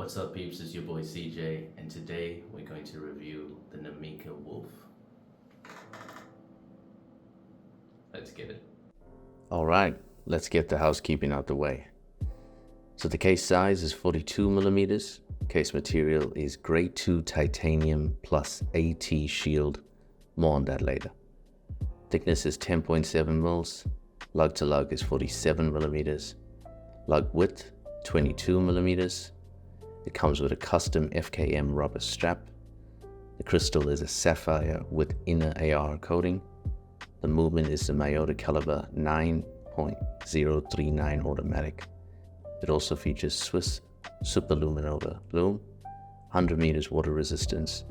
What's up, peeps? It's your boy CJ, and today we're going to review the Namica Wolf. Let's get it. Alright, let's get the housekeeping out the way. So the case size is 42mm, case material is grade 2 titanium plus AT shield, more on that later. Thickness is 10.7 mils, lug to lug is 47mm, lug width 22mm. It comes with a custom FKM rubber strap. The crystal is a sapphire with inner AR coating. The movement is the Miyota caliber 9.039 automatic. It also features Swiss superluminova bloom, 100 meters water resistance,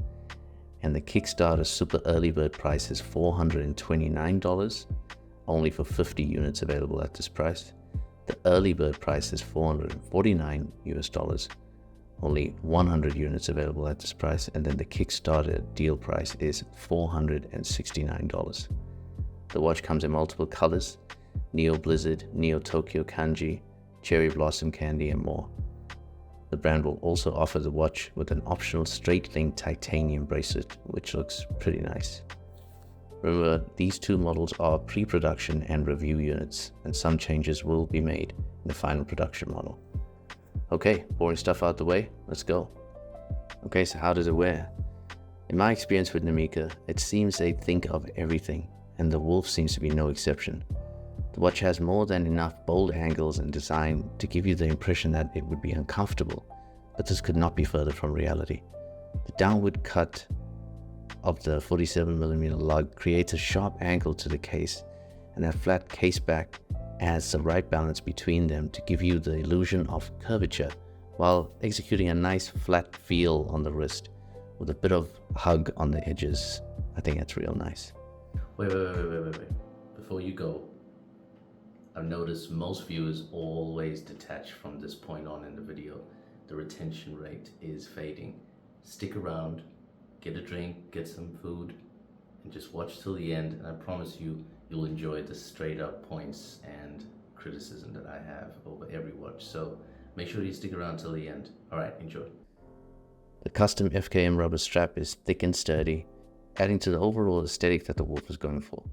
and the Kickstarter super early bird price is $429, only for 50 units available at this price. The early bird price is $449 US, only 100 units available at this price, and then the Kickstarter deal price is $469. The watch comes in multiple colors: Neo Blizzard, Neo Tokyo Kanji, Cherry Blossom Candy, and more. The brand will also offer the watch with an optional straight link titanium bracelet, which looks pretty nice. Remember, these two models are pre-production and review units, and some changes will be made in the final production model. Okay, boring stuff out the way, let's go. Okay, so how does it wear? In my experience with Namica, it seems they think of everything, and the Wolf seems to be no exception. The watch has more than enough bold angles and design to give you the impression that it would be uncomfortable, but this could not be further from reality. The downward cut of the 47mm lug creates a sharp angle to the case, and that flat case back adds the right balance between them to give you the illusion of curvature while executing a nice flat feel on the wrist with a bit of hug on the edges. I think that's real nice. Wait. Before you go, I've noticed most viewers always detach from this point on in the video. The retention rate is fading. Stick around, get a drink, get some food, and just watch till the end, and I promise you'll enjoy the straight up points and criticism that I have over every watch. So make sure you stick around till the end. Alright, enjoy. The custom FKM rubber strap is thick and sturdy, adding to the overall aesthetic that the Wolf is going for.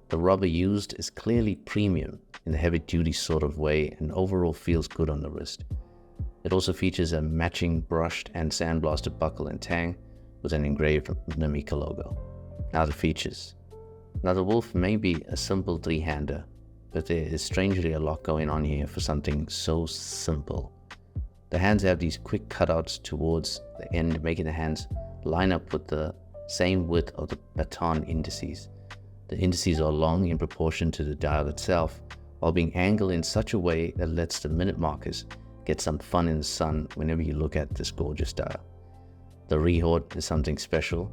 The rubber used is clearly premium in the heavy duty sort of way and overall feels good on the wrist. It also features a matching brushed and sandblasted buckle and tang with an engraved Namica logo. Now the features. Now the Wolf may be a simple three-hander, but there is strangely a lot going on here for something so simple. The hands have these quick cutouts towards the end, making the hands line up with the same width of the baton indices. The indices are long in proportion to the dial itself, while being angled in such a way that lets the minute markers get some fun in the sun whenever you look at this gorgeous dial. The rehort is something special.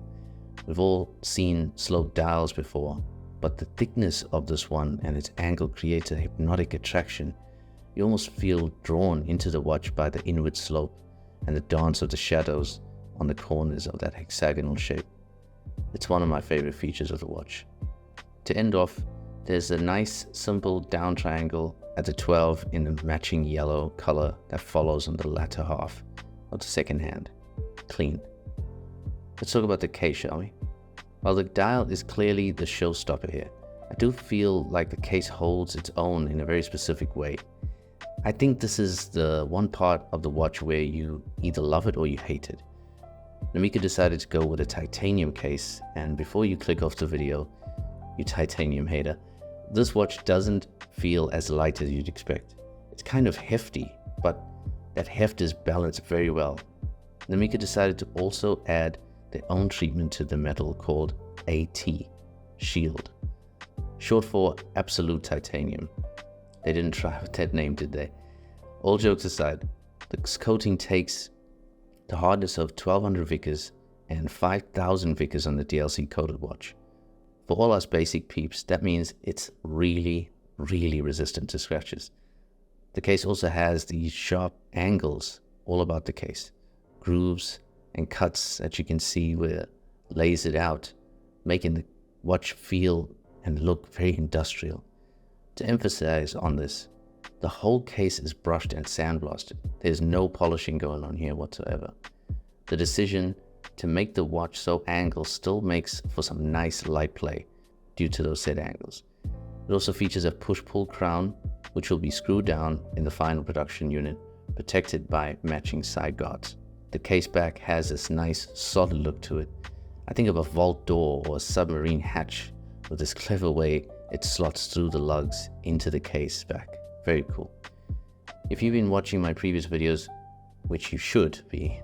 We've all seen sloped dials before, but the thickness of this one and its angle creates a hypnotic attraction. You almost feel drawn into the watch by the inward slope and the dance of the shadows on the corners of that hexagonal shape. It's one of my favorite features of the watch. To end off, there's a nice simple down triangle at the 12 in the matching yellow color that follows on the latter half of the second hand. Clean. Let's talk about the case, shall we? While the dial is clearly the showstopper here, I do feel like the case holds its own in a very specific way. I think this is the one part of the watch where you either love it or you hate it. Namica decided to go with a titanium case, and before you click off the video, you titanium hater, this watch doesn't feel as light as you'd expect. It's kind of hefty, but that heft is balanced very well. Namica decided to also add their own treatment to the metal called AT shield, short for absolute titanium. They didn't try with that name, did they? All jokes aside, this coating takes the hardness of 1200 Vickers and 5000 Vickers on the DLC coated watch. For all us basic peeps, that means it's really resistant to scratches. The case also has these sharp angles all about the case, grooves and cuts that you can see where it lays it out, making the watch feel and look very industrial. To emphasize on this, The whole case is brushed and sandblasted. There's no polishing going on here whatsoever. The decision to make the watch so angled still makes for some nice light play due to those set angles. It also features a push-pull crown, which will be screwed down in the final production unit, protected by matching side guards. The case back has this nice solid look to it. I think of a vault door or a submarine hatch with this clever way it slots through the lugs into the case back. Very cool. If you've been watching my previous videos, which you should be,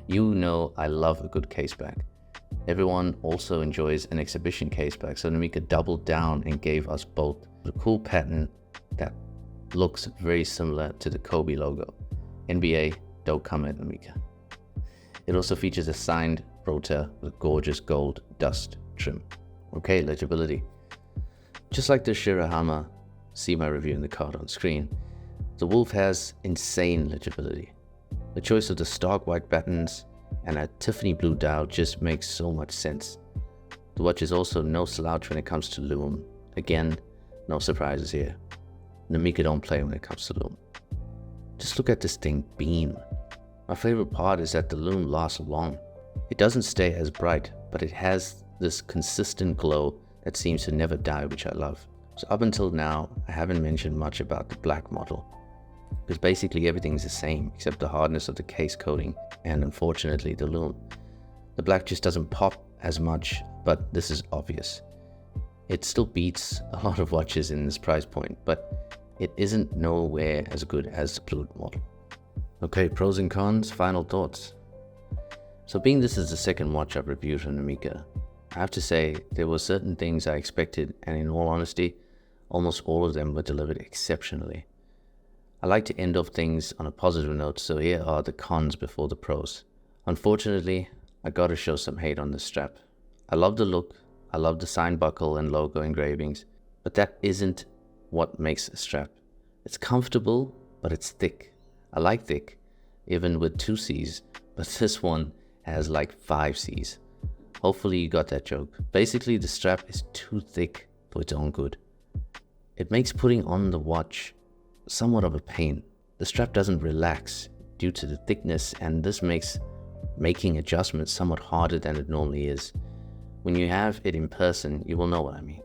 you know I love a good case back. Everyone also enjoys an exhibition case back, so Namica doubled down and gave us both a cool pattern that looks very similar to the Kobe logo. NBA, don't come at Namica. It also features a signed rotor with gorgeous gold dust trim. Okay, legibility. Just like the Shirahama, see my review in the card on screen, the Wolf has insane legibility. The choice of the stark white buttons and a Tiffany blue dial just makes so much sense. The watch is also no slouch when it comes to lume. Again, no surprises here. Namica don't play when it comes to lume. Just look at this thing beam. My favorite part is that the lume lasts long. It doesn't stay as bright, but it has this consistent glow that seems to never die, which I love. So up until now, I haven't mentioned much about the black model, because basically everything is the same except the hardness of the case coating and unfortunately the lume. The black just doesn't pop as much, but this is obvious. It still beats a lot of watches in this price point, but it isn't nowhere as good as the blue model. Okay, pros and cons, final thoughts. So being this is the second watch I've reviewed from Namica, I have to say there were certain things I expected, and in all honesty, almost all of them were delivered exceptionally. I like to end off things on a positive note, so here are the cons before the pros. Unfortunately, I gotta show some hate on this strap. I love the look, I love the sign buckle and logo engravings, but that isn't what makes a strap. It's comfortable, but it's thick. I like thick, even with 2 C's, but this one has like 5 C's. Hopefully you got that joke. Basically, the strap is too thick for its own good. It makes putting on the watch somewhat of a pain. The strap doesn't relax due to the thickness, and this makes making adjustments somewhat harder than it normally is. When you have it in person, you will know what I mean.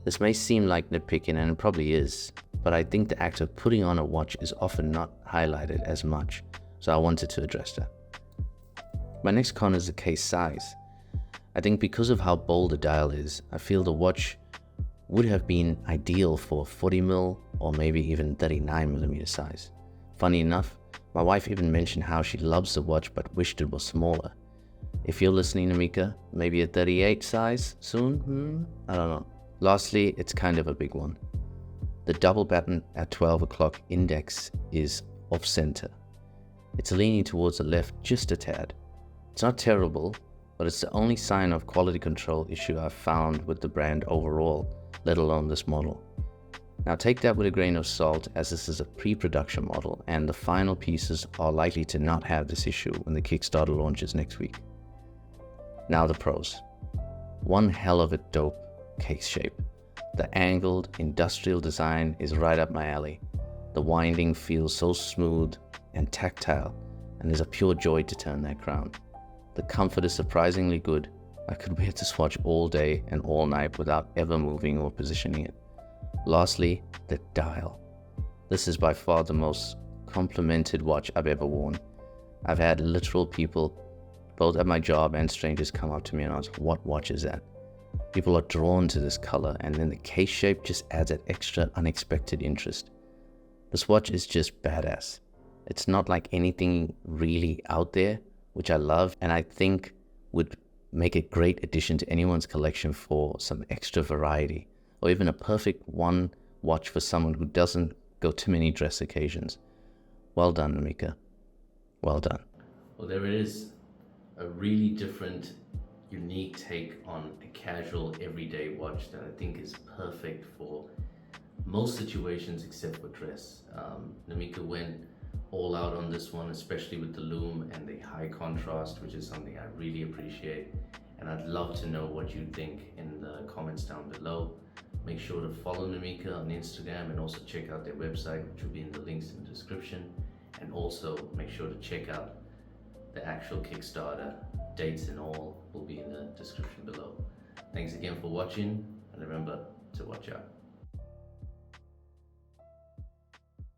This may seem like nitpicking, and it probably is, but I think the act of putting on a watch is often not highlighted as much, so I wanted to address that. My next con is the case size. I think because of how bold the dial is, I feel the watch would have been ideal for 40mm or maybe even 39mm size. Funny enough, my wife even mentioned how she loves the watch but wished it was smaller. If you're listening, Namica, maybe a 38 size soon? I don't know. Lastly, it's kind of a big one. The double button at 12 o'clock index is off center. It's leaning towards the left just a tad. It's not terrible, but it's the only sign of quality control issue I've found with the brand overall, let alone this model. Now take that with a grain of salt, as this is a pre-production model and the final pieces are likely to not have this issue when the Kickstarter launches next week. Now the pros. One hell of a dope case shape. The angled industrial design is right up my alley. The winding feels so smooth and tactile, and is a pure joy to turn that crown. The comfort is surprisingly good. I could wear this watch all day and all night without ever moving or positioning it. Lastly, the dial. This is by far the most complimented watch I've ever worn. I've had literal people, both at my job and strangers, come up to me and ask, what watch is that? People are drawn to this color, and then the case shape just adds that extra unexpected interest. This watch is just badass. It's not like anything really out there, which I love, and I think would make a great addition to anyone's collection for some extra variety, or even a perfect one watch for someone who doesn't go to many dress occasions. Well done, Namica. Well done. Well, there it is. A really different, unique take on a casual, everyday watch that I think is perfect for most situations except for dress. Namica went all out on this one, especially with the lume and the high contrast, which is something I really appreciate. And I'd love to know what you think in the comments down below. Make sure to follow Namica on Instagram and also check out their website, which will be in the links in the description. And also make sure to check out the actual Kickstarter. Dates and all will be in the description below. Thanks again for watching, and remember to watch out.